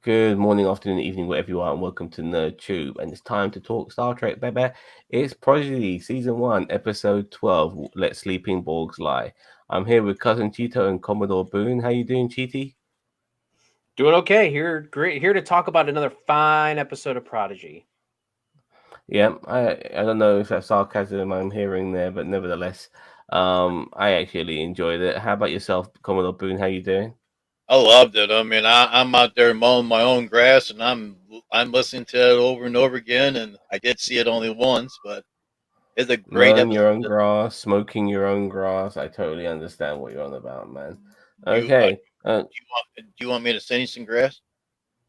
Good morning, afternoon, evening, wherever you are, and welcome to NerdTube. And it's time to talk Star Trek, baby. It's Prodigy, Season 1, Episode 12, Let Sleeping Borgs Lie. I'm here with Cousin Cheeto and Commodore Boone. How you doing, Cheety? Doing okay. Here to talk about another fine episode of Prodigy. Yeah, I don't know if that's sarcasm I'm hearing there, but nevertheless, I actually enjoyed it. How about yourself, Commodore Boone? How you doing? I loved it. I mean, I'm out there mowing my own grass, and I'm listening to it over and over again. And I did see it only once, but it's a great Mowing your episode. own grass, smoking your own grass. I totally understand what you're on about, man. You Okay. do you want me to send you some grass?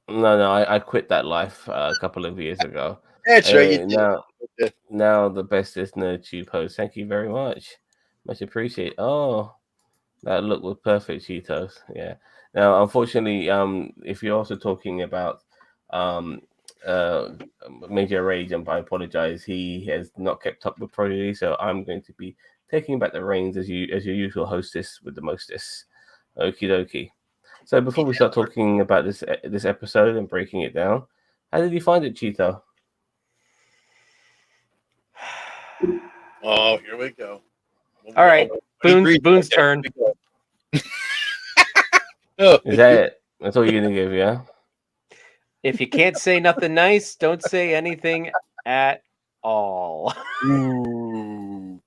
No, I quit that life a couple of years ago. That's right, you did. Now, Okay. now the bestest NerdTube host. Thank you very much, much appreciated. Oh, that look was perfect, Cheetos. Yeah. Now, unfortunately, if you're also talking about um, uh, Major Rage, and I apologize, he has not kept up with Prodigy, so I'm going to be taking back the reins as your usual hostess with the mostest. Okie dokie. So before we start talking about this episode and breaking it down, how did you find it, Cheeto? Oh, here we go. All right, He breathed like Boone's that. turn. Here we go. Oh, Is that it? That's all you're gonna give, yeah? If you can't say nothing nice, don't say anything at all. ooh.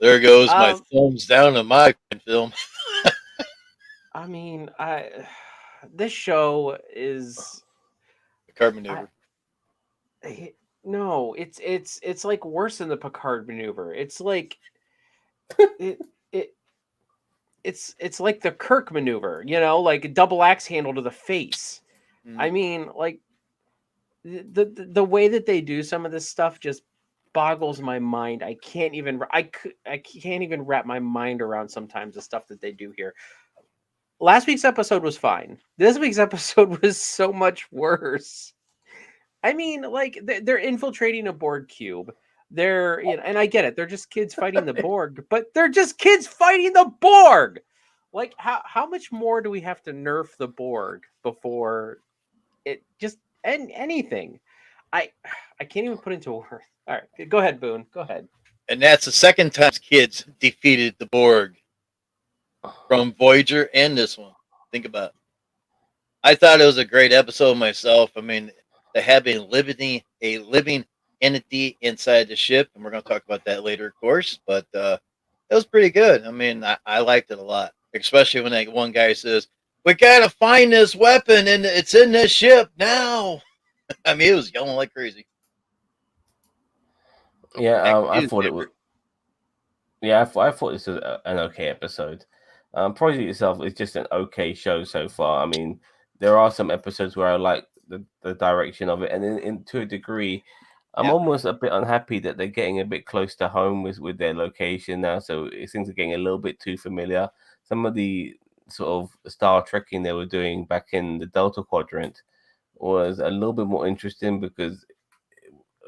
There goes my um, thumbs down on my film. I mean, I this show is The card I, maneuver. no, it's like worse than the Picard maneuver. It's like it it it's like the Kirk maneuver, like a double axe handle to the face. I Mm. mean, like the way that they do some of this stuff just boggles my mind. I can't even wrap my mind around sometimes the stuff that they do here. Last week's episode was fine. This week's episode was so much worse. I mean, like they're infiltrating a Borg cube. And I get it. They're just kids fighting the Borg, but they're just kids fighting the Borg. Like how much more do we have to nerf the Borg before it just anything? I I can't even put into words. All right, go ahead, Boone. Go ahead. And that's the second time kids defeated the Borg from Voyager and this one. Think about it. I thought it was a great episode myself. I mean, they have a living entity inside the ship, and we're going to talk about that later, of course. But it was pretty good. I mean, I liked it a lot, especially when that one guy says, "We gotta find this weapon, and it's in this ship now." I mean, it was yelling like crazy. Yeah, Back I to you, thought it was. Zipper. Yeah, I thought this was an okay episode. Project itself is just an okay show so far. I mean, there are some episodes where I like the direction of it, and to a degree, I'm Yeah, almost a bit unhappy that they're getting a bit close to home with their location now. So things are getting a little bit too familiar. Some of the sort of Star Trekking they were doing back in the Delta Quadrant was a little bit more interesting because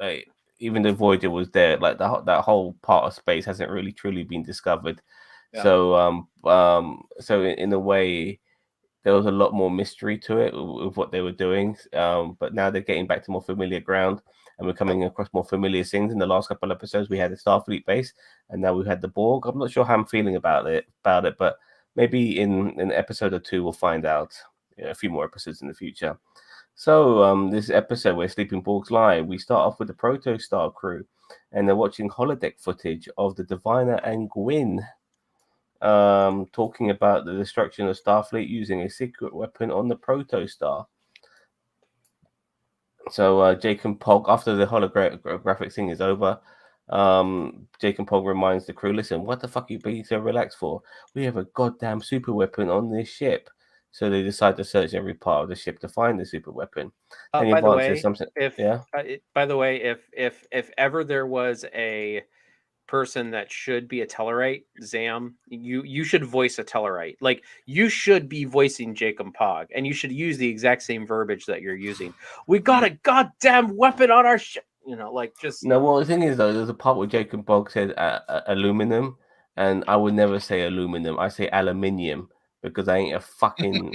like even though Voyager was there, like that whole part of space hasn't really truly been discovered. yeah. So in a way, there was a lot more mystery to it with what they were doing. But now they're getting back to more familiar ground, and we're coming across more familiar things. In the last couple of episodes, we had the Starfleet base, and now we've had the Borg. I'm not sure how I'm feeling about it, but maybe in an episode or two we'll find out. A few more episodes in the future. So, this episode where Sleeping Borgs Live, we start off with the Protostar crew, and they're watching holodeck footage of the Diviner and Gwyn, talking about the destruction of Starfleet using a secret weapon on the Protostar. So, Jake and Pog, after the holographic thing is over, Jake and Pog reminds the crew, listen, what the fuck are you being so relaxed for? We have a goddamn super weapon on this ship. So they decide to search every part of the ship to find the super weapon. Then By the Yvonne says way, something, if yeah? by the way, if ever there was a person that should be a Tellarite, Zam, you should voice a Tellarite. Like you should be voicing Jacob Pog, and you should use the exact same verbiage that you're using. We got a goddamn weapon on our ship. Like just No, well, the thing is, though, there's a part where Jacob Bog said aluminum, and I would never say aluminum. I say aluminium because I ain't a fucking,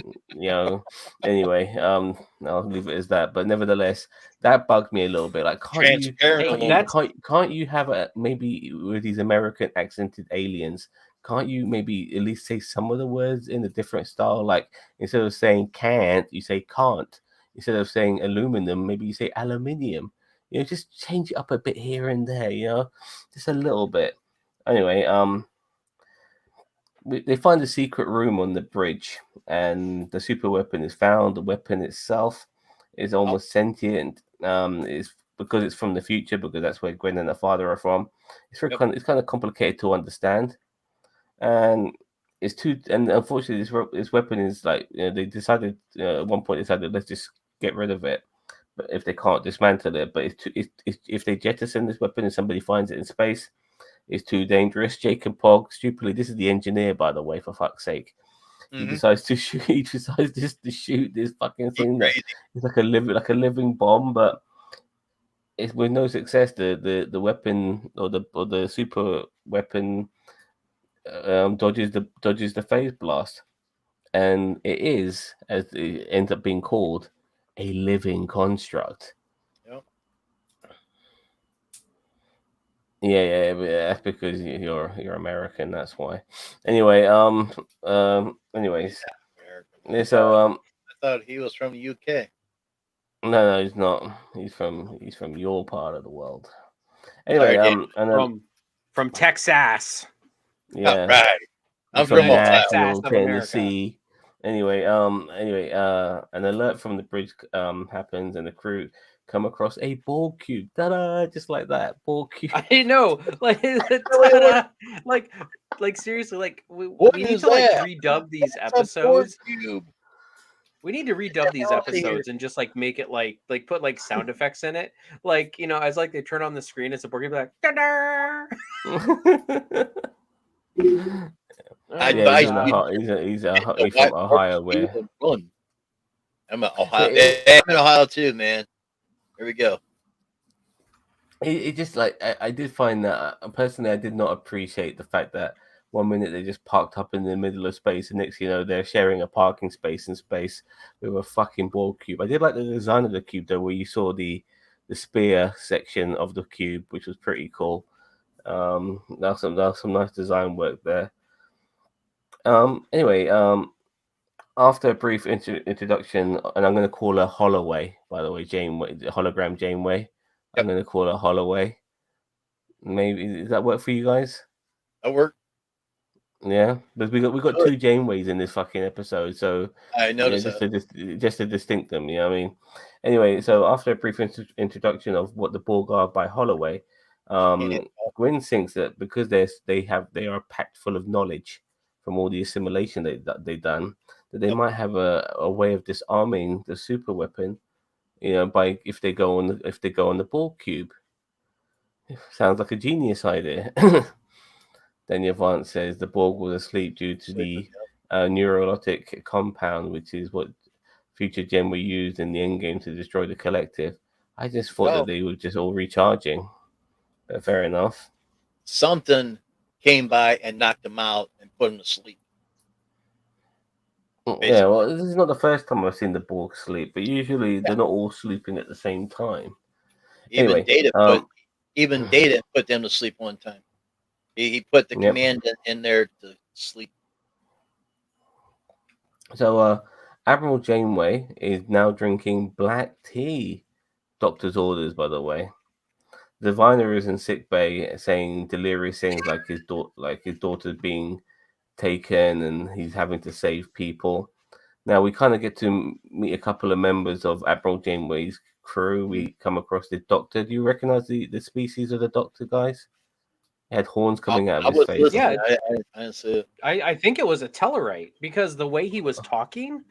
Anyway, I'll leave it as that. But nevertheless, that bugged me a little bit. Like, Transparent. Hey, alone. that's can't you have a maybe with these American accented aliens? Can't you maybe at least say some of the words in a different style? Like instead of saying can't, you say can't. Instead of saying aluminum, maybe you say aluminium. Just change it up a bit here and there. Just a little bit. Anyway, they find a secret room on the bridge, and the super weapon is found. The weapon itself is almost sentient. It's because it's from the future, because that's where Gwen and her father are from. Yep. It's kind of complicated to understand, and it's too. And unfortunately, this weapon is like they decided at one point decided let's just get rid of it. But if they can't dismantle it, but if they jettison this weapon and somebody finds it in space, it's too dangerous. Jacob Pog, stupidly, this is the engineer, by the way, for fuck's sake. He decides to shoot. He decides just to shoot this fucking thing. It's like a living bomb, but it's with no success. The weapon or the super weapon dodges the phase blast, and it is, as it ends up being called, a living construct. Yep. Yeah, but that's because you're American. That's why. Anyway, anyways, American. so I thought he was from the UK. no, he's not. He's from your part of the world. Anyway, Sorry, Dave. and then from Texas. yeah, Right. I'm he's from Ohio. Nashville, Texas of America. Tennessee. Anyway, an alert from the bridge happens, and the crew come across a Borg cube. Ta-da! Just like that, Borg cube. I know, like seriously, like we need is to like that? redub these It's a Borg episodes. cube. We need to redub these hell outta here. episodes and just like make it like put like sound effects in it, like as like they turn on the screen, it's a Borg, like ta-da! I Yeah, advise he's you he's from Ohio, where run. I'm in Ohio. Yeah, Yeah, I'm in Ohio too, man. Here we go. it just like I did find that personally, I did not appreciate the fact that 1 minute they just parked up in the middle of space, and next they're sharing a parking space in space with a fucking Borg cube. I did like the design of the cube though, where you saw the spear section of the cube, which was pretty cool. That's some nice design work there. Anyway, after a brief introduction, and I'm going to call her Holloway, by the way, hologram Janeway. I'm going to call her Holloway. Maybe does that work for you guys? That worked. Yeah, but we got two Janeways in this fucking episode, so I noticed that. just to distinct them. You know what I mean? Anyway, so after a brief introduction of what the Borg are by Holloway, Gwyn thinks that because they are packed full of knowledge from all the assimilation they've done, that they might have a way of disarming the super weapon, by if they go on the Borg cube. Sounds like a genius idea. Then Yvonne says the Borg was asleep due to the neurologic compound, which is what future Gen were used in the endgame to destroy the collective. I just thought that they were just all recharging. But fair enough. Something came by and knocked them out and put them to sleep. Basically. Yeah, well, this is not the first time I've seen the Borg sleep, but usually they're not all sleeping at the same time. Even anyway, Data put them to sleep one time. He put the command in there to sleep. So Admiral Janeway is now drinking black tea. Doctor's orders, by the way. The Diviner is in sick bay, saying delirious things like his daughter's being taken and he's having to save people. Now we kind of get to meet a couple of members of Admiral Janeway's crew. We come across the Doctor. Do you recognize the species of the Doctor, guys? He had horns coming out of his face. Yeah, I think it was a Tellarite because the way he was talking,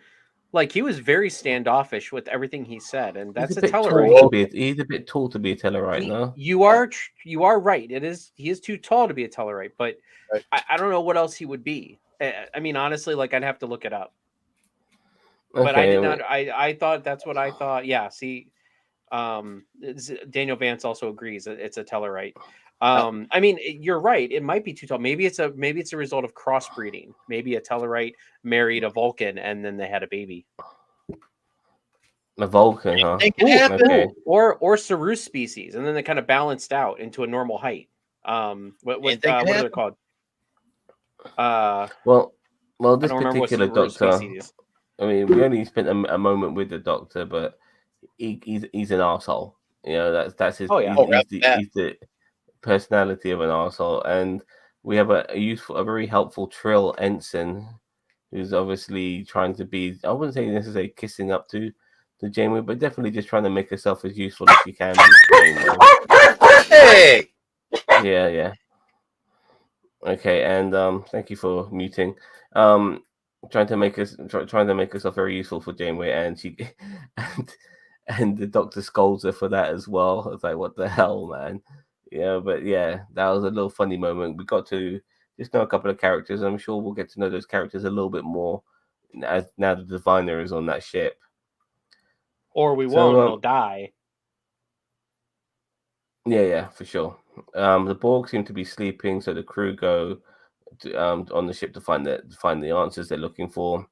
like he was very standoffish with everything he said, and that's a Tellarite. He's a bit tall to be a Tellarite, no? You are right. He is too tall to be a Tellarite, but I don't know what else he would be. I mean, honestly, like I'd have to look it up. Okay, but I did not. I thought that's what I thought. Yeah. See, Daniel Vance also agrees that it's a Tellarite. I mean, you're right. It might be too tall. Maybe it's a result of crossbreeding. Maybe a Tellarite married a Vulcan and then they had a baby. The Vulcan, huh? Think it happened. Okay. Or Saru species, and then they kind of balanced out into a normal height. What are they called? Well, this I don't remember what particular Saru doctor. species. I mean, we only spent a moment with the doctor, but he's an arsehole. You know, that's his. Oh, yeah. He's the personality of an arsehole, and we have a very helpful Trill ensign who's obviously trying to be. I wouldn't say necessarily kissing up to Janeway, but definitely just trying to make herself as useful as she can. Hey. Yeah. Okay, and thank you for muting. Trying to make herself very useful for Janeway, and she and the doctor scolds her for that as well. I was like, what the hell, man? Yeah, but yeah, that was a little funny moment. We got to just know a couple of characters. I'm sure we'll get to know those characters a little bit more as now the Diviner is on that ship. Or we won't, and he'll die. Yeah, for sure. The Borg seem to be sleeping, so the crew go on the ship to find the answers they're looking for.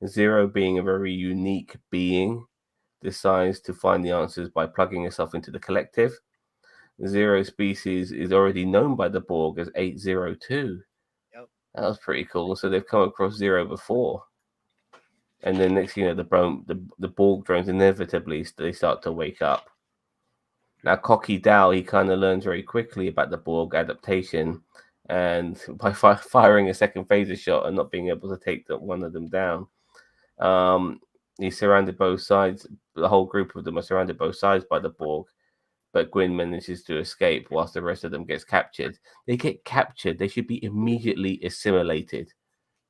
Zero, being a very unique being, decides to find the answers by plugging herself into the collective. Zero species is already known by the Borg as 802. Yep. That was pretty cool. So they've come across Zero before. And then next thing you know, the Borg drones inevitably they start to wake up. Now, Cocky Dow, he kind of learns very quickly about the Borg adaptation, and by firing a second phaser shot and not being able to take one of them down, he's surrounded both sides. The whole group of them are surrounded both sides by the Borg, but Gwyn manages to escape whilst the rest of them gets captured. They get captured. They should be immediately assimilated.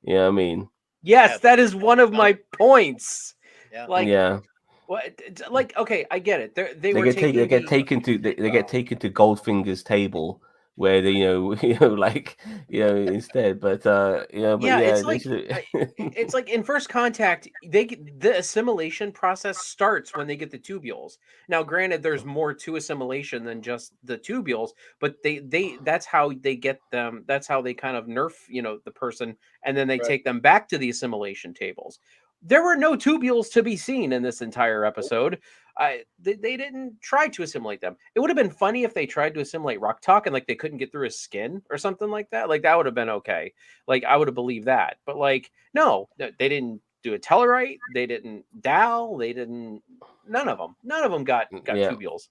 You know what I mean? Yes, that is one of my points. Yeah. Yeah. What? Like, okay, I get it. They get taken to Goldfinger's table where they, instead. But it's like in First Contact, the assimilation process starts when they get the tubules. Now, granted, there's more to assimilation than just the tubules, but they that's how they get them. That's how they kind of nerf, the person, and then they take them back to the assimilation tables. There were no tubules to be seen in this entire episode. They didn't try to assimilate them. It would have been funny if they tried to assimilate rok-tahk and like they couldn't get through his skin or something like that. Like that would have been okay. Like I would have believed that. But like no, they didn't do a Tellarite. They didn't Dal. They didn't. None of them got tubules.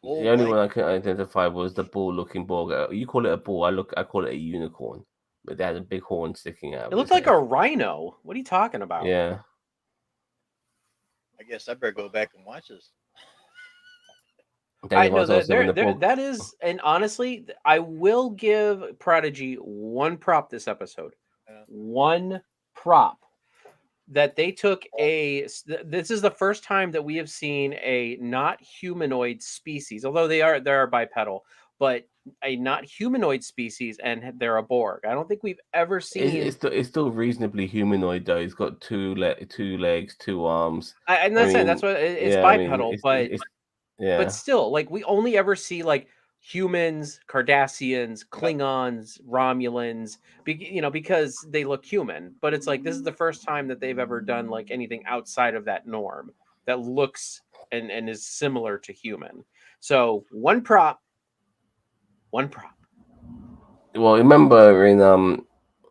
The only one I could identify was the bull-looking Borg. You call it a bull. I call it a unicorn. But they had a big horn sticking out. It looked like a rhino. What are you talking about? Yeah. I guess I better go back and watch this. I know that is, and honestly, I will give Prodigy one prop this episode. One prop that they took this is the first time that we have seen a not humanoid species, although they are bipedal, but a not humanoid species, and they're a Borg. I don't think we've ever seen. It's still reasonably humanoid though. He's got two legs, 2 arms. I'm not saying that's what it's bipedal, but still, like we only ever see like humans, Cardassians, Klingons, Romulans, because they look human. But it's like this is the first time that they've ever done like anything outside of that norm that looks and is similar to human. So one prop. Well, remember in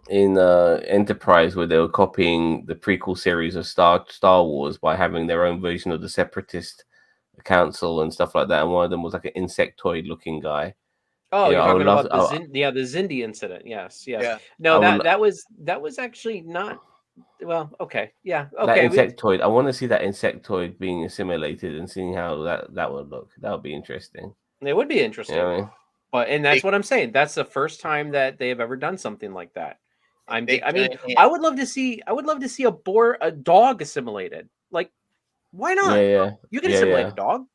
Enterprise where they were copying the prequel series of Star Wars by having their own version of the Separatist Council and stuff like that, and one of them was like an insectoid looking guy. Oh, you're talking about the Xindi incident. Yes. Yeah. No, that was actually not. Well, okay, yeah, okay. That insectoid. I want to see that insectoid being assimilated and seeing how that would look. That would be interesting. It would be interesting. You know what I mean? And that's what I'm saying. That's the first time that they have ever done something like that. I would love to see a dog assimilated. Like, why not? Yeah. You can assimilate a dog.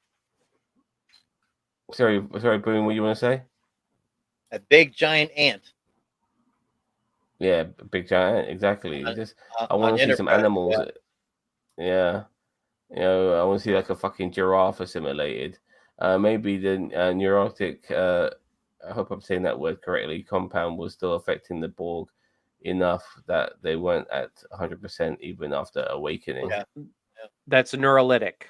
Sorry, Boone. What you want to say? A big giant ant. Yeah, big giant. Exactly. I want to see some animals. Yeah. I want to see like a fucking giraffe assimilated. Maybe the neurotic I hope I'm saying that word correctly, compound was still affecting the Borg enough that they weren't at 100% even after awakening. Yeah. That's neurolytic.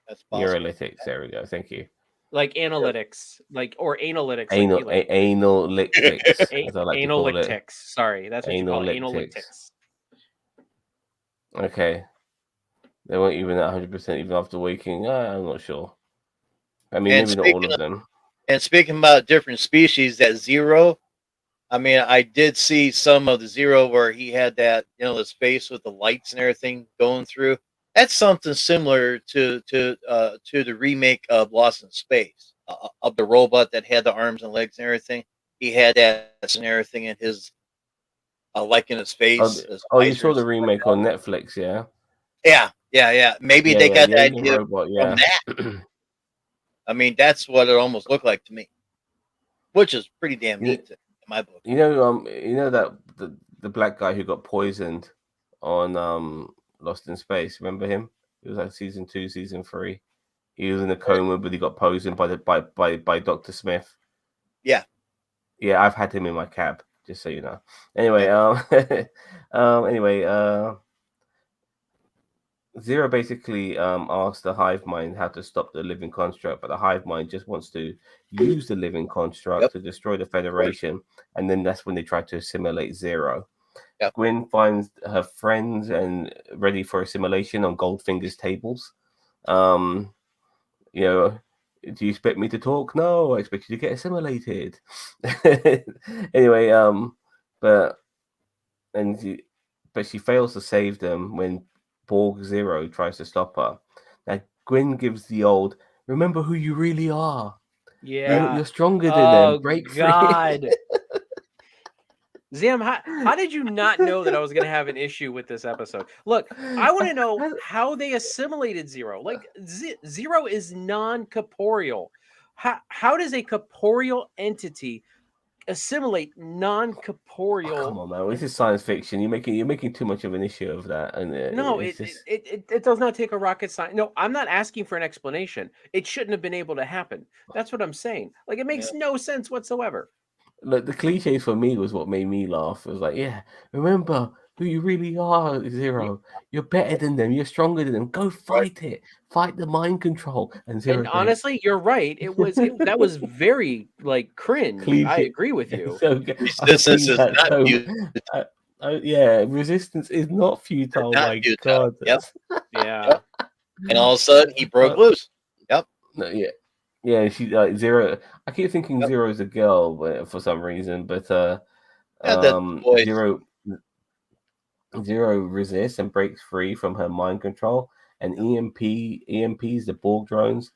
That's possible. Neurolytics, there we go. Thank you. Like analytics, or analytics, Anal, like analytics, as I like to call it. analytics. Sorry, that's what you call it. Analytics. Okay. They weren't even at 100% even after waking. I'm not sure. I mean, And maybe not all of them. And speaking about different species, that Zero, I mean, I did see some of the Zero where he had that, his face with the lights and everything going through. That's something similar to the remake of Lost in Space, of the robot that had the arms and legs and everything. He had that and everything in his, like in his face. His You eyes saw were the remake on Netflix, yeah? Yeah. Maybe Yeah, they got the the alien idea robot, from yeah. that. I mean, that's what it almost looked like to me, which is pretty damn neat in my book. You know that the black guy who got poisoned on Lost in Space. Remember him? It was like season 2, season 3. He was in a coma, but he got poisoned by Dr. Smith. Yeah, I've had him in my cab, just so you know. Anyway, Zero basically asked the hive mind how to stop the living construct, but the hive mind just wants to use the living construct to destroy the Federation, and then that's when they try to assimilate Zero. Gwyn finds her friends and ready for assimilation on Goldfinger's tables. Do you expect me to talk? No, I expect you to get assimilated. Anyway, but she fails to save them when Borg Zero tries to stop her. Now Gwyn gives the old, remember who you really are. Yeah, you're stronger than them. Break God. free. Zam, how did you not know that I was going to have an issue with this episode? Look, I want to know how they assimilated Zero. Like, Zero is non-corporeal. How does a corporeal entity assimilate non-corporeal? Come on, man! This is science fiction. You're making too much of an issue of that, and no, it does not take a rocket science. No, I'm not asking for an explanation. It shouldn't have been able to happen. That's what I'm saying. Like, it makes no sense whatsoever. Look, the cliches for me was what made me laugh. It was like, yeah, remember who you really are, Zero. You're better than them. You're stronger than them. Go fight it. Fight the mind control. And Zero. And honestly, you're right. That was very like cringe. Cliche. I agree with you. So, Resistance is not resistance is not futile. My God. Yep. Yeah. And all of a sudden, he broke loose. Yep. Yeah. She Zero. I keep thinking Zero is a girl, but for some reason, but Zero resists and breaks free from her mind control, and EMPs the Borg drones,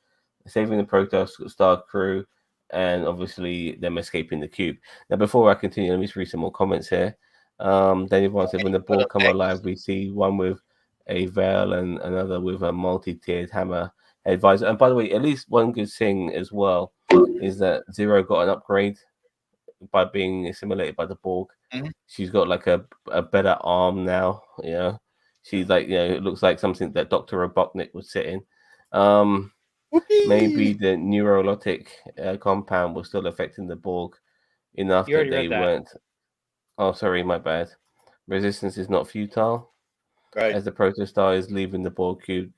saving the Protostar crew, and obviously them escaping the cube. Now, before I continue, let me just read some more comments here. Daniel Vaughn said, when the Borg come alive, we see one with a veil and another with a multi-tiered hammer advisor. And by the way, at least one good thing as well is that Zero got an upgrade by being assimilated by the Borg. Mm-hmm. She's got like a better arm now. She's like, it looks like something that Dr. Robotnik would sit in. Maybe the neurolytic compound was still affecting the Borg enough that they weren't. Oh, sorry, my bad. Resistance is not futile. Right. As the Protostar is leaving the Borg cube,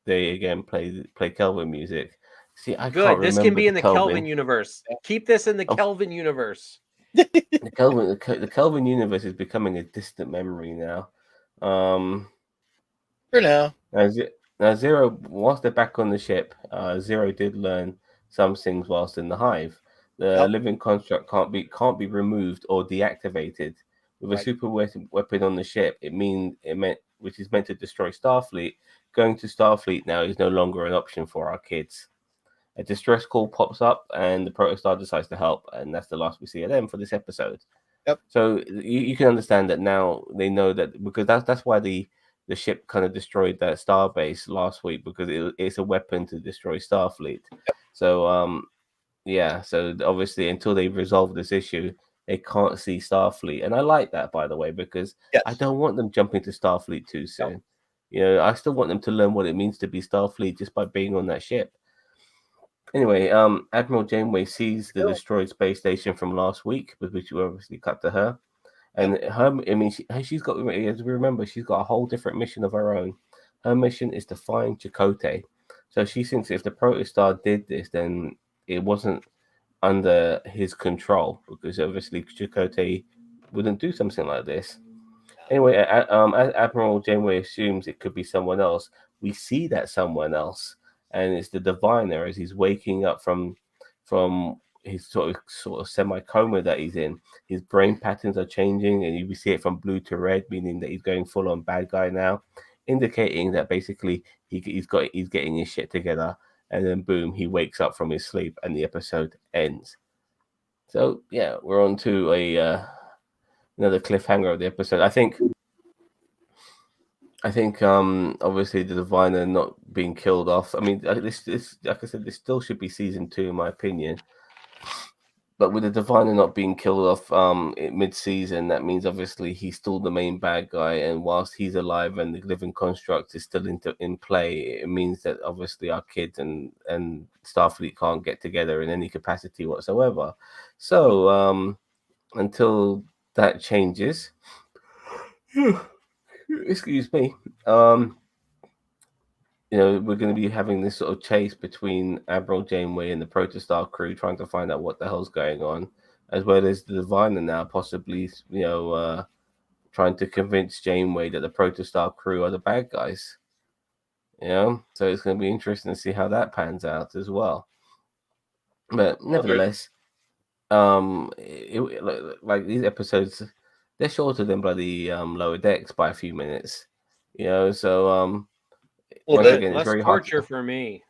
they again play Kelvin music. See, I can't remember. This can be in the Kelvin universe. Keep this in the Kelvin universe. The Kelvin universe is becoming a distant memory now. For now. Now Zero, whilst they're back on the ship, Zero did learn some things whilst in the hive. The living construct can't be removed or deactivated. With a super weapon on the ship, which is meant to destroy Starfleet. Going to Starfleet now is no longer an option for our kids. A distress call pops up, and the Protostar decides to help, and that's the last we see of them for this episode. Yep. So you can understand that now they know that, because that's why the ship kind of destroyed that starbase last week, because it's a weapon to destroy Starfleet. Yep. So so obviously until they resolve this issue, they can't see Starfleet, and I like that, by the way, because I don't want them jumping to Starfleet too soon. I still want them to learn what it means to be Starfleet just by being on that ship. Anyway, Admiral Janeway sees the destroyed space station from last week, which we obviously cut to her. And her, I mean, she's got, as we remember, she's got a whole different mission of her own. Her mission is to find Chakotay. So she thinks if the Protostar did this, then it wasn't under his control, because obviously Chakotay wouldn't do something like this. Anyway, as Admiral Janeway assumes it could be someone else, we see that someone else, and it's the Diviner as he's waking up from his sort of semi coma that he's in. His brain patterns are changing, and you see it from blue to red, meaning that he's going full on bad guy now, indicating that basically he's getting his shit together. And then boom, he wakes up from his sleep, and the episode ends. So yeah, we're on to another cliffhanger of the episode. I think obviously the Diviner not being killed off. I mean, this like I said, this still should be season 2 in my opinion. But with the Diviner not being killed off mid-season, that means obviously he's still the main bad guy, and whilst he's alive and the living construct is still in play, it means that obviously our kids and Starfleet can't get together in any capacity whatsoever. So until that changes, excuse me, we're going to be having this sort of chase between Admiral Janeway and the Protostar crew, trying to find out what the hell's going on, as well as the Diviner now possibly, trying to convince Janeway that the Protostar crew are the bad guys. So it's going to be interesting to see how that pans out as well. But nevertheless, like these episodes, they're shorter than bloody Lower Decks by a few minutes. So once again, it's very hard torture for me.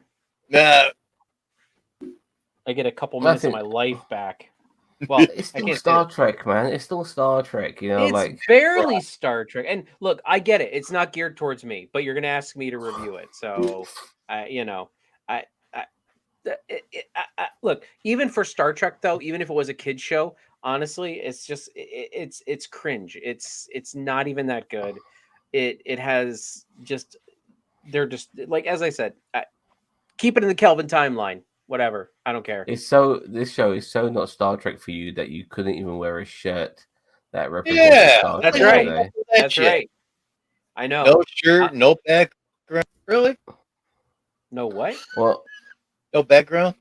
Nah, I get a couple minutes of my life back. Well, it's still Star Trek, man. It's still Star Trek, It's barely Star Trek. And look, I get it. It's not geared towards me, but you're going to ask me to review it. So, look, even for Star Trek, though, even if it was a kid's show, honestly, it's just it's cringe. It's not even that good. It has just, they're just like, as I said, keep it in the Kelvin timeline. Whatever, I don't care. This show is so not Star Trek for you that you couldn't even wear a shirt that represents Star Trek. That's right. That's right. I know. No shirt, no background. Really? No what? Well, no background.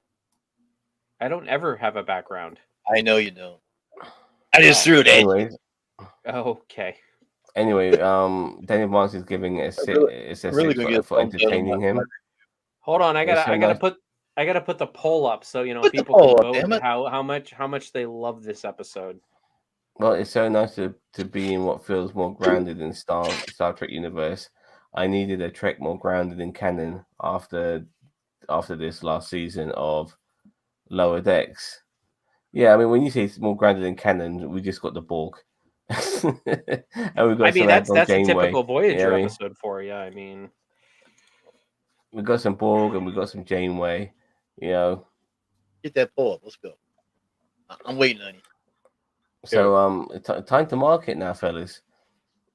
I don't ever have a background. I know you don't. I just threw it at you. Okay. Anyway, Daniel Barnes is giving it a 6 for entertaining him. Hold on, I gotta put the poll up so people can vote how much they love this episode. Well, it's so nice to be in what feels more grounded in Star Trek universe. I needed a Trek more grounded in canon after this last season of Lower Decks. Yeah, I mean, when you say it's more grounded in canon, we just got the Borg. And we've got that's a typical Voyager episode for you. I mean, we got some Borg and we got some Janeway. Get that poll up. Let's go. I'm waiting on you. So time to market now, fellas.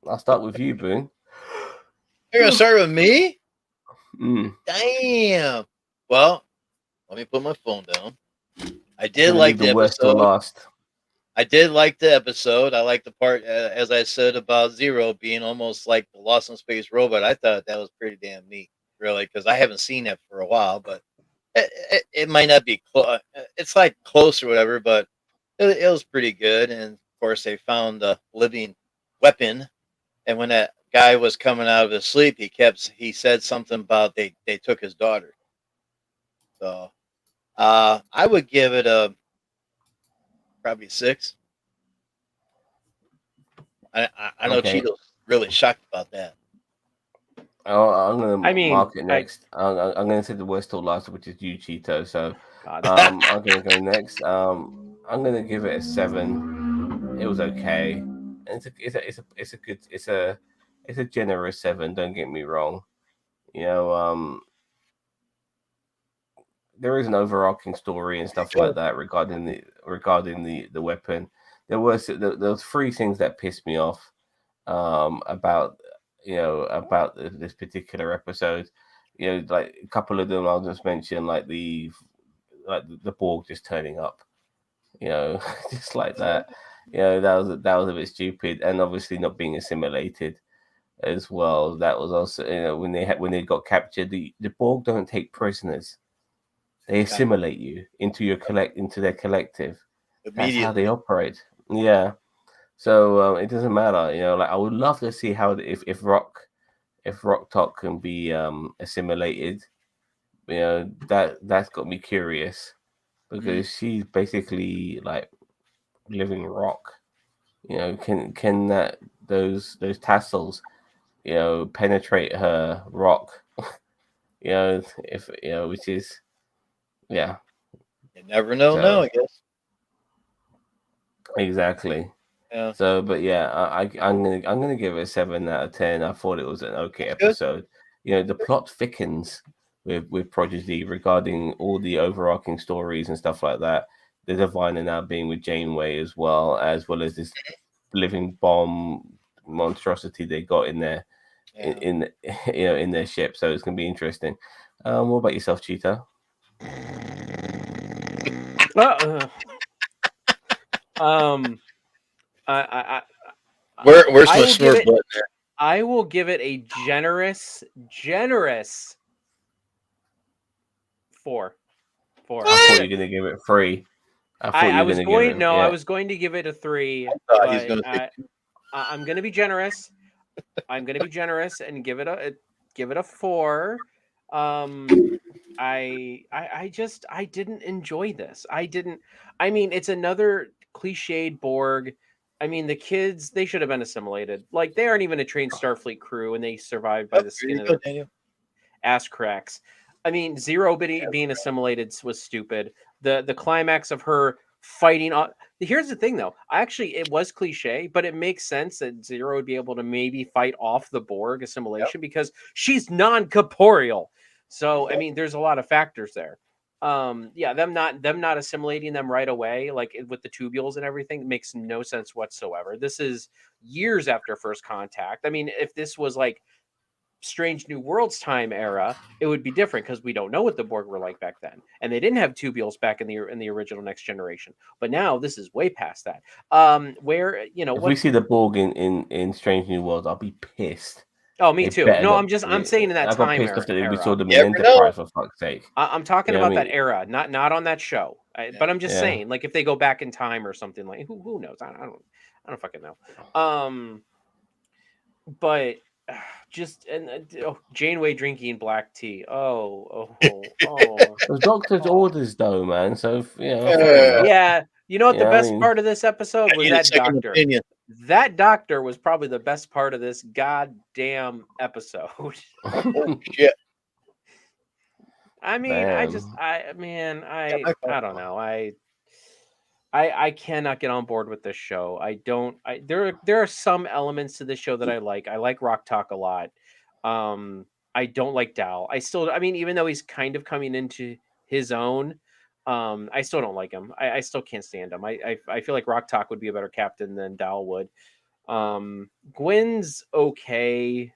I'll start with you, Boone. You're gonna start with me? Mm. Damn. Well, let me put my phone down. I did like the episode. Last. I did like the episode. I like the part, as I said, about Zero being almost like the Lost in Space robot. I thought that was pretty damn neat, really, because I haven't seen that for a while. But it might not be close. It's like close or whatever, but it was pretty good. And of course, they found a living weapon. And when that guy was coming out of his sleep, he said something about they took his daughter. So I would give it probably 6. I know Cheeto's really shocked about that. Oh, I'm gonna mark it next. I'm gonna say the worst till last, which is you, Cheeto. So I'm gonna go next. I'm gonna give it a 7. It was okay. It's a generous 7. Don't get me wrong. There is an overarching story and stuff like that regarding the weapon. There was 3 things that pissed me off about this particular episode. Like a couple of them I'll just mention, like the like the Borg just turning up, just like that. That was a bit stupid, and obviously not being assimilated as well. That was also, when they got captured, the Borg don't take prisoners; they assimilate you into their collective. That's how they operate. Yeah. So it doesn't matter, like I would love to see how if rok-tahk can be assimilated, that's got me curious because she's basically like living rock. Can those tassels, penetrate her rock? If which is, yeah. You never know. So, I guess. Exactly. Yeah. So, but yeah, I'm gonna give it a 7 out of 10. I thought it was an okay episode. The plot thickens with Prodigy regarding all the overarching stories and stuff like that. The Diviner now being with Janeway as well as this living bomb monstrosity they got in there, in their ship. So it's gonna be interesting. What about yourself, Cheetah? Where's my snort button? I will give it a generous 4. I thought you were gonna give it 3. I was going to give it a 3. I'm gonna be generous. I'm gonna be generous and give it a 4. I didn't enjoy this. I mean, it's another cliched Borg. I mean, the kids, they should have been assimilated. Like, they aren't even a trained Starfleet crew, and they survived by the skin of their ass cracks. I mean, Zero being assimilated was stupid. The climax of her fighting on. Here's the thing, though. It was cliche, but it makes sense that Zero would be able to maybe fight off the Borg assimilation because she's non-corporeal. So, I mean, there's a lot of factors there. Them not assimilating them right away, like with the tubules and everything, makes no sense whatsoever. This is years after first contact. I mean, if this was like Strange New Worlds time era, it would be different because we don't know what the Borg were like back then, and they didn't have tubules back in the original Next Generation. But now this is way past that. Where if we see the Borg in Strange New Worlds, I'll be pissed. Oh, me too. No, I'm saying in that time I got pissed era. off that we saw them in Enterprise, for fuck's sake. I'm talking about that era, not on that show. But I'm just saying, like, if they go back in time or something, like, who knows? I don't fucking know. But just Janeway drinking black tea. The doctor's orders, though, man. So yeah. You know what the best part of this episode was? That doctor. Opinion. That doctor was probably the best part of this goddamn episode. Oh shit! I mean, I don't know. I cannot get on board with this show. There are some elements to this show that I like. I like rok-tahk a lot. I don't like Dal. Even though he's kind of coming into his own, I still don't like him. I still can't stand him. I feel like rok-tahk would be a better captain than Dal would. Gwen's okay.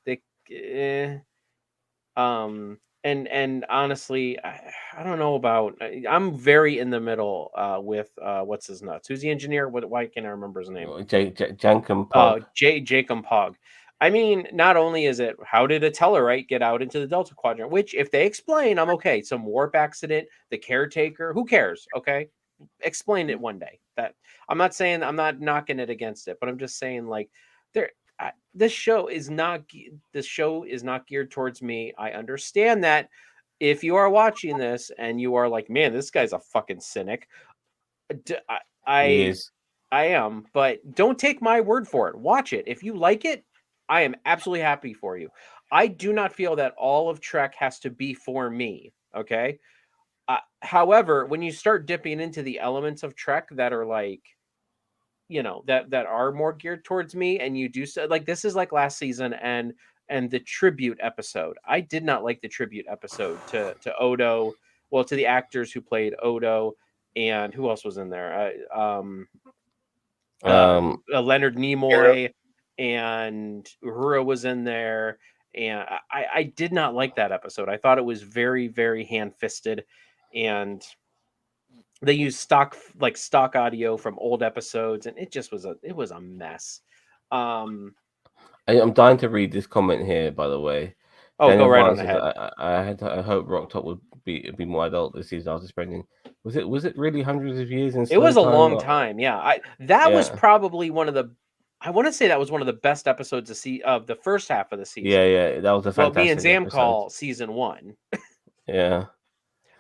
And honestly, I don't know about. I'm very in the middle with what's his nuts? Who's the engineer? Why can't I remember his name? Jankum Pog. Jacob Pog. I mean, not only is it how did a Tellarite get out into the Delta Quadrant, which if they explain, I'm okay. Some warp accident, the caretaker, who cares? Okay, explain it one day. That I'm not saying I'm not knocking it against it, but I'm just saying like this show is not geared towards me. I understand that if you are watching this and you are like, man, this guy's a fucking cynic. He is. I am, but don't take my word for it. Watch it. If you like it, I am absolutely happy for you. I do not feel that all of Trek has to be for me. Okay. However, when you start dipping into the elements of Trek that are like, that are more geared towards me, and you do so, like this is like last season and the tribute episode. I did not like the tribute episode to Odo. Well, to the actors who played Odo, and who else was in there? Leonard Nimoy and Uhura was in there, and I did not like that episode. I thought it was very, very hand-fisted, and they used stock audio from old episodes, and it just was a mess. I'm dying to read this comment here, by the way. Oh, Daniel go right on Vance says, ahead. I hope rok-tahk would be more adult this season after spending. Was it really hundreds of years in It was slow a time? long time. Yeah, that was Yeah. probably one of the. I want to say that was one of the best episodes of the first half of the season. Yeah, that was a Well, me and fantastic Zam episode. call season 1. Yeah.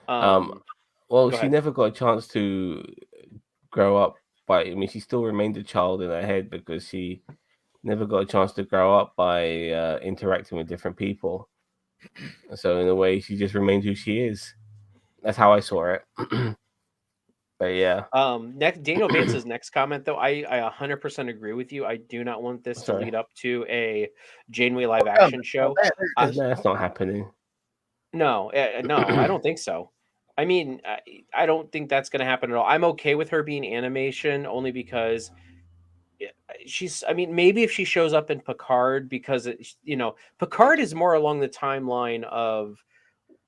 Go Well, she ahead. never got a chance to grow up, but I mean, she still remained a child in her head because she never got a chance to grow up by interacting with different people. So in a way, she just remained who she is. That's how I saw it. But yeah, Next, Daniel Vance's next comment, though, I 100% agree with you. I do not want this to Sorry. lead up to a Janeway live action show. That's not happening. No, I don't think so. I mean, I don't think that's going to happen at all. I'm okay with her being animation only because she's. I mean, maybe if she shows up in Picard, because Picard is more along the timeline of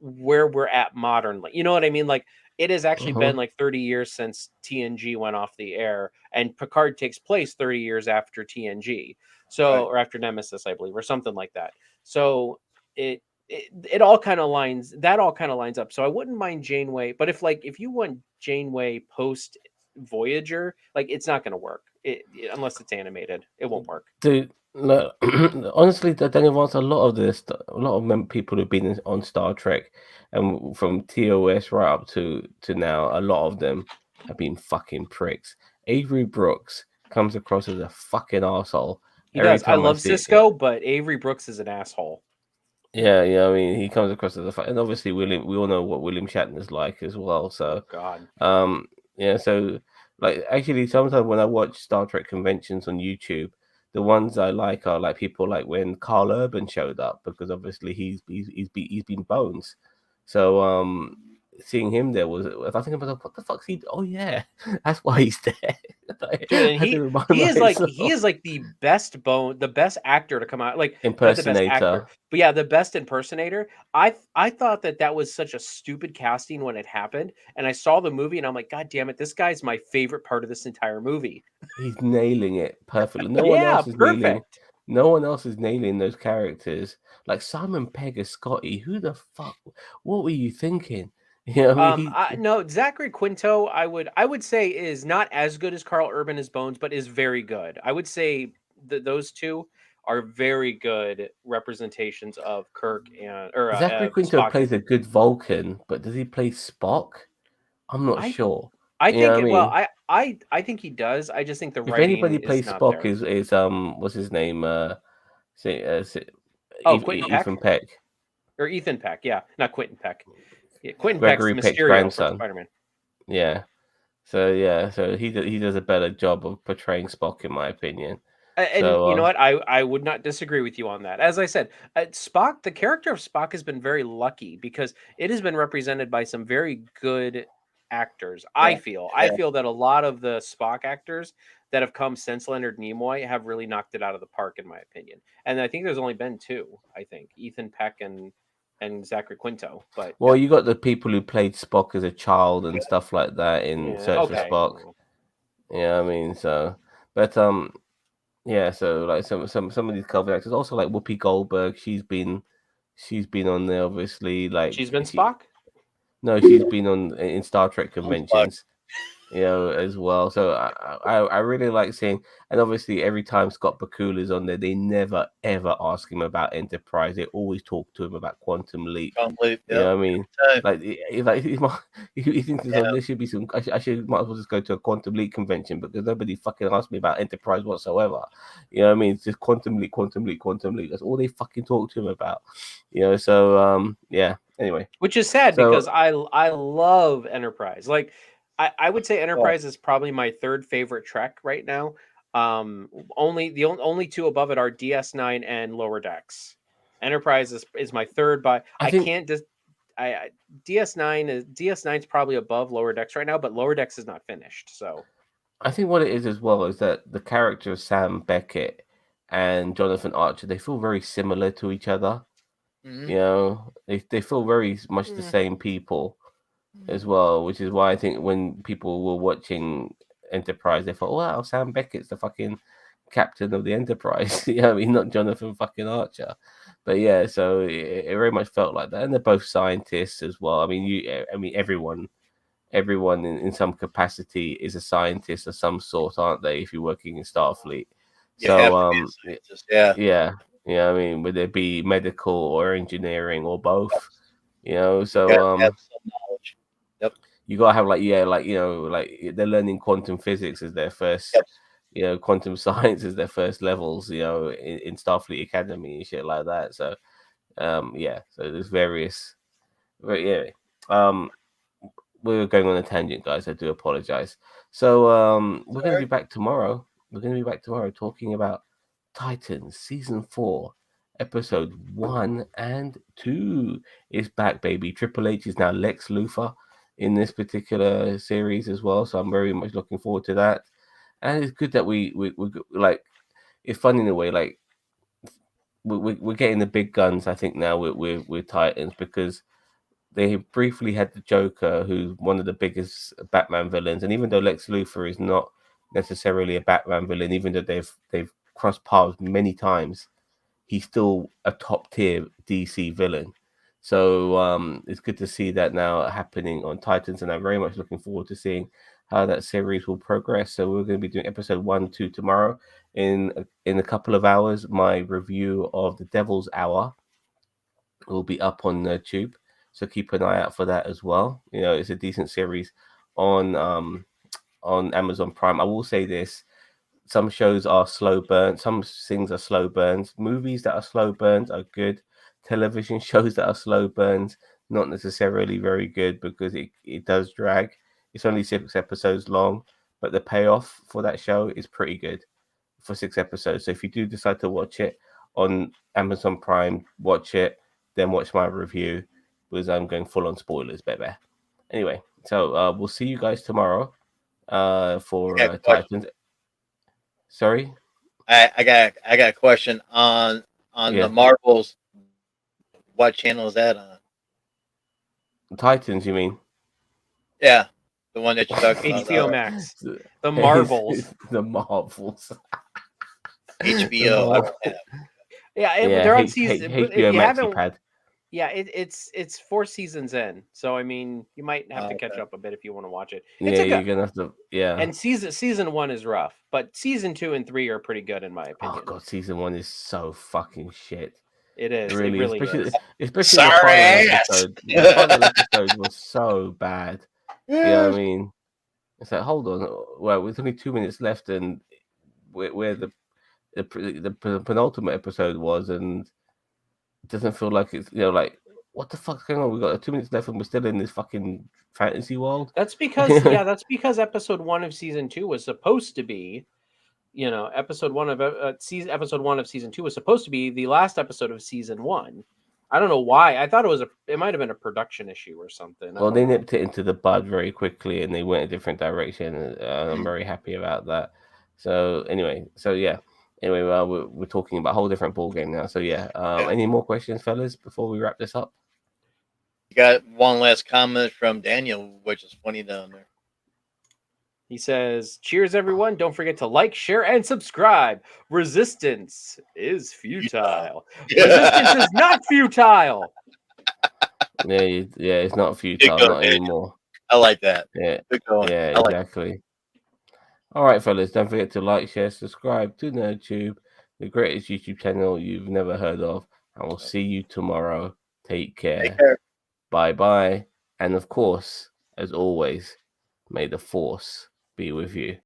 where we're at modernly. You know what I mean? Like, it has actually been like 30 years since TNG went off the air, and Picard takes place 30 years after TNG. So, or after Nemesis, I believe, or something like that. So it all kind of lines up. So I wouldn't mind Janeway, but if you want Janeway post Voyager, like, it's not going to work. Unless it's animated, it won't work. Dude, no, honestly, Daniel Vance, a lot of people who've been on Star Trek, and from TOS right up to now, a lot of them have been fucking pricks. Avery Brooks comes across as a fucking asshole. He does. I love Cisco, but Avery Brooks is an asshole. Yeah, I mean, he comes across as and obviously we all know what William Shatner's like as well. So, God. yeah, so like actually, sometimes when I watch Star Trek conventions on YouTube, the ones I like are like people like when Carl Urban showed up, because obviously he's been Bones. So seeing him there was, I think about, what the fuck's he? Oh yeah, that's why he's there. Dude, and he is like the best actor to come out, like not the best actor, but yeah, the best impersonator. I thought that was such a stupid casting when it happened, and I saw the movie and I'm like, God damn it, this guy's my favorite part of this entire movie. He's nailing it perfectly. No one else is nailing those characters. Like Simon Pegg as Scotty. Who the fuck? What were you thinking? You know, I mean, no, Zachary Quinto, I would say is not as good as Carl Urban as Bones, but is very good. I would say that those two are very good representations of Kirk and Zachary Quinto Spock. plays a good Vulcan, but does he play Spock? I'm not sure. I think I think he does. I just think the writing. If anybody plays Spock, there. is what's his name? Ethan Peck. Or Ethan Peck, yeah, not Quentin Peck. Yeah, Quentin Gregory Peck's Peck's Mysterio grandson. from Spider-Man. Yeah. So he does a better job of portraying Spock, in my opinion. And you know what? I would not disagree with you on that. As I said, Spock, the character of Spock has been very lucky because it has been represented by some very good actors. Yeah. I feel that a lot of the Spock actors that have come since Leonard Nimoy have really knocked it out of the park, in my opinion. And I think there's only been two. I think Ethan Peck and Zachary Quinto. But you got the people who played Spock as a child and stuff like that in Search for Spock. Yeah, I mean, so, but yeah, so like some of these cover actors, also like Whoopi Goldberg, she's been on there, obviously. Like she's been Spock. No, she's been in Star Trek conventions. As well. So I really like seeing, and obviously every time Scott Bakula is on there, they never ever ask him about Enterprise. They always talk to him about Quantum Leap. You know what I mean? Like he thinks there should be some. I might as well just go to a Quantum Leap convention because nobody fucking asked me about Enterprise whatsoever. You know what I mean? It's just Quantum Leap. That's all they fucking talk to him about. So yeah. Anyway, which is sad because I love Enterprise. Like, I would say Enterprise is probably my third favorite Trek right now. Only two above it are DS9 and Lower Decks. Enterprise is my third, but DS9's probably above Lower Decks right now, but Lower Decks is not finished. So I think what it is as well is that the character of Sam Beckett and Jonathan Archer, they feel very similar to each other. Mm-hmm. They feel very much the same people. as well, which is why I think when people were watching Enterprise, they thought, "Wow, Sam Beckett's the fucking captain of the Enterprise." You know what I mean? Not Jonathan fucking Archer. But yeah, so it very much felt like that, and they're both scientists as well. I mean, everyone in some capacity is a scientist of some sort, aren't they? If you're working in Starfleet, You have so to be a scientist. Yeah. yeah. I mean, would it be medical or engineering or both? You know, You so gotta have some knowledge. Yep. you gotta have like like they're learning quantum physics as their first, Yep. quantum science as their first levels, in Starfleet Academy and shit like that. So yeah, so there's various, yeah. We were going on a tangent, guys. I do apologize. So we're going to be back tomorrow. We're going to be back tomorrow talking about Titans season 4, episode 1 and 2 is back, baby. Triple H is now Lex Luthor in this particular series as well. So I'm very much looking forward to that. And it's good that we like. It's fun in a way, like we're getting the big guns. I think now with Titans because they briefly had the Joker, who's one of the biggest Batman villains, and even though Lex Luthor is not necessarily a Batman villain, even though they've crossed paths many times, he's still a top tier DC villain. So it's good to see that now happening on Titans, and I'm very much looking forward to seeing how that series will progress. So we're going to be doing episode 1, 2 tomorrow. In a couple of hours, my review of The Devil's Hour will be up on YouTube. So keep an eye out for that as well. It's a decent series on Amazon Prime. I will say this: some shows are slow burns, some things are slow burns. Movies that are slow burns are good. Television shows that are slow burns, not necessarily very good because it does drag. It's only 6 episodes long, but the payoff for that show is pretty good for 6 episodes. So if you do decide to watch it on Amazon Prime, watch it, then watch my review because I'm going full on spoilers, baby. Anyway, so we'll see you guys tomorrow for Titans. Sorry, I got a question on Yeah. the Marvels. What channel is that on? Titans, you mean? Yeah, the one that you talked about. HBO Max. The Marvels. The Marvels. HBO. Yeah, they're on season. HBO if you Maxi haven't, Pad. yeah, it's 4 seasons in. So I mean, you might have to catch up a bit if you want to watch it. It's You're gonna have to. Yeah. And season 1 is rough, but season 2 and 3 are pretty good in my opinion. Oh god, season 1 is so fucking shit. It is. It really is. Especially the final episode. The final episode was so bad. You know what I mean? It's like, hold on. Well, there's only 2 minutes left, and where the penultimate episode was, and it doesn't feel like it's like what the fuck's going on? We got 2 minutes left, and we're still in this fucking fantasy world. That's because that's because episode 1 of season 2 was supposed to be. Episode 1 of season 2 was supposed to be the last episode of season 1. I don't know why. I thought it might have been a production issue or something. Well, they nipped it into the bud very quickly, and they went a different direction. And I'm very happy about that. So anyway, we're talking about a whole different ball game now. So yeah, any more questions, fellas, before we wrap this up? You got one last comment from Daniel, which is funny down there. He says, "Cheers, everyone! Don't forget to like, share, and subscribe. Resistance is futile. Resistance is not futile." Yeah, it's not futile, not anymore. I like that. Yeah, yeah, exactly. All right, fellas, don't forget to like, share, subscribe to NerdTube, the greatest YouTube channel you've never heard of, and we'll see you tomorrow. Take care. Bye-bye. And of course, as always, may the Force be with you.